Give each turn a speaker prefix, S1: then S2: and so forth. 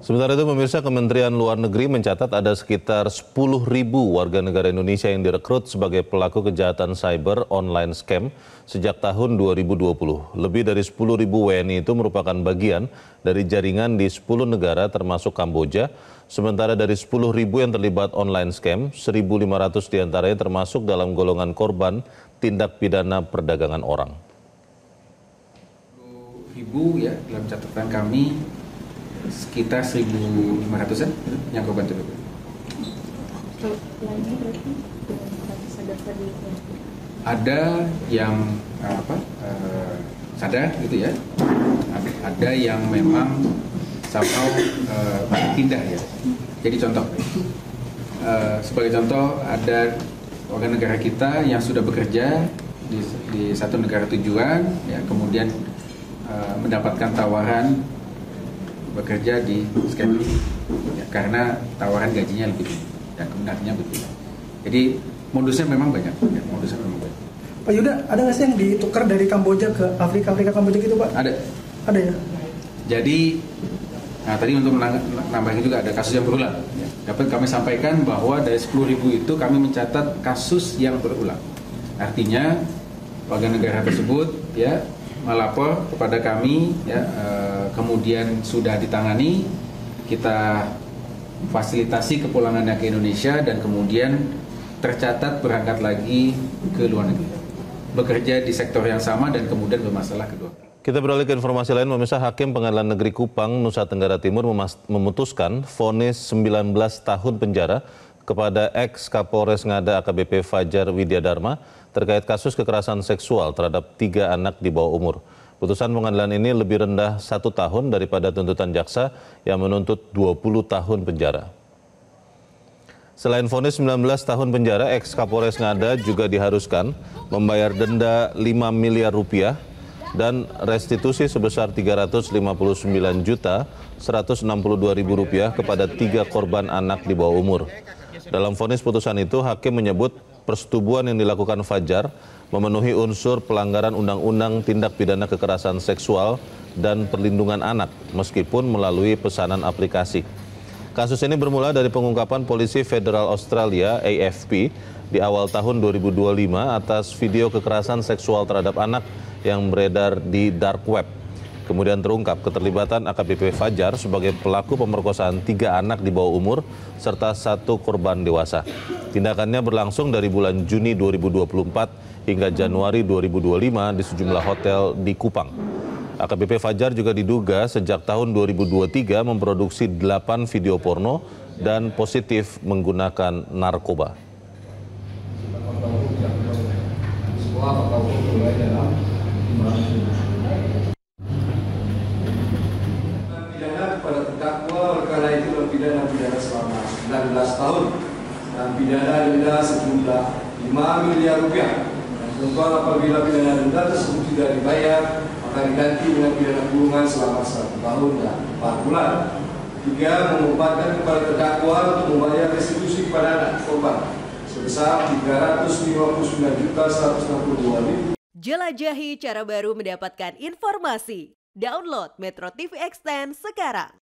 S1: Sementara itu, pemirsa, Kementerian Luar Negeri mencatat ada sekitar 10.000 warga negara Indonesia yang direkrut sebagai pelaku kejahatan cyber online scam sejak tahun 2020. Lebih dari 10.000 WNI itu merupakan bagian dari jaringan di 10 negara termasuk Kamboja. Sementara dari 10.000 yang terlibat online scam, 1.500 diantaranya termasuk dalam golongan korban tindak pidana perdagangan orang.
S2: 10.000 ya, dalam catatan kami sekitar 1.500-an yang korban tersebut. Ada yang sadar gitu ya, ada yang memang somehow pindah ya. Jadi contoh, sebagai contoh ada warga negara kita yang sudah bekerja di satu negara tujuan, ya, kemudian mendapatkan tawaran bekerja di scam ini ya, karena tawaran gajinya lebih tinggi dan kebenarnya betul. Jadi modusnya memang banyak. Ya, modusnya memang banyak.
S3: Pak Yuda, ada nggak sih yang ditukar dari Kamboja ke Afrika Kamboja gitu, Pak?
S2: Ada.
S3: Ada ya.
S2: Jadi, tadi untuk menambahkan juga ada kasus yang berulang. Ya. Dapat kami sampaikan bahwa dari 10.000 itu kami mencatat kasus yang berulang. Artinya warga negara tersebut ya melapor kepada kami, ya, kemudian sudah ditangani, kita fasilitasi kepulangannya ke Indonesia dan kemudian tercatat berangkat lagi ke luar negeri, bekerja di sektor yang sama dan kemudian bermasalah kedua.
S1: Kita beralih ke informasi lain, pemirsa. Hakim Pengadilan Negeri Kupang, Nusa Tenggara Timur memutuskan vonis 19 tahun penjara kepada ex-Kapolres Ngada AKBP Fajar Widyadharma terkait kasus kekerasan seksual terhadap 3 anak di bawah umur. Putusan pengadilan ini lebih rendah 1 tahun daripada tuntutan jaksa yang menuntut 20 tahun penjara. Selain vonis 19 tahun penjara, ex-Kapolres Ngada juga diharuskan membayar denda 5 miliar rupiah dan restitusi sebesar 359.162.000 rupiah kepada 3 korban anak di bawah umur. Dalam vonis putusan itu, hakim menyebut persetubuhan yang dilakukan Fajar memenuhi unsur pelanggaran Undang-Undang Tindak Pidana Kekerasan Seksual dan Perlindungan Anak, meskipun melalui pesanan aplikasi. Kasus ini bermula dari pengungkapan Polisi Federal Australia (AFP) di awal tahun 2025 atas video kekerasan seksual terhadap anak yang beredar di dark web. Kemudian terungkap keterlibatan AKBP Fajar sebagai pelaku pemerkosaan 3 anak di bawah umur serta 1 korban dewasa. Tindakannya berlangsung dari bulan Juni 2024 hingga Januari 2025 di sejumlah hotel di Kupang. AKBP Fajar juga diduga sejak tahun 2023 memproduksi 8 video porno dan positif menggunakan narkoba.
S4: Pada terdakwa perkara itu pidana selama 19 tahun dan pidana denda sejumlah 5 miliar rupiah. Dan tentuan apabila pidana denda tersebut tidak dibayar, maka diganti dengan pidana kurungan selama 1 tahun dan 4 bulan. 3. Mengumpankan kepada terdakwa untuk membayar restitusi kepada anak korban sebesar 359.162.000.
S5: Jelajahi cara baru mendapatkan informasi. Download Metro TV Extend sekarang.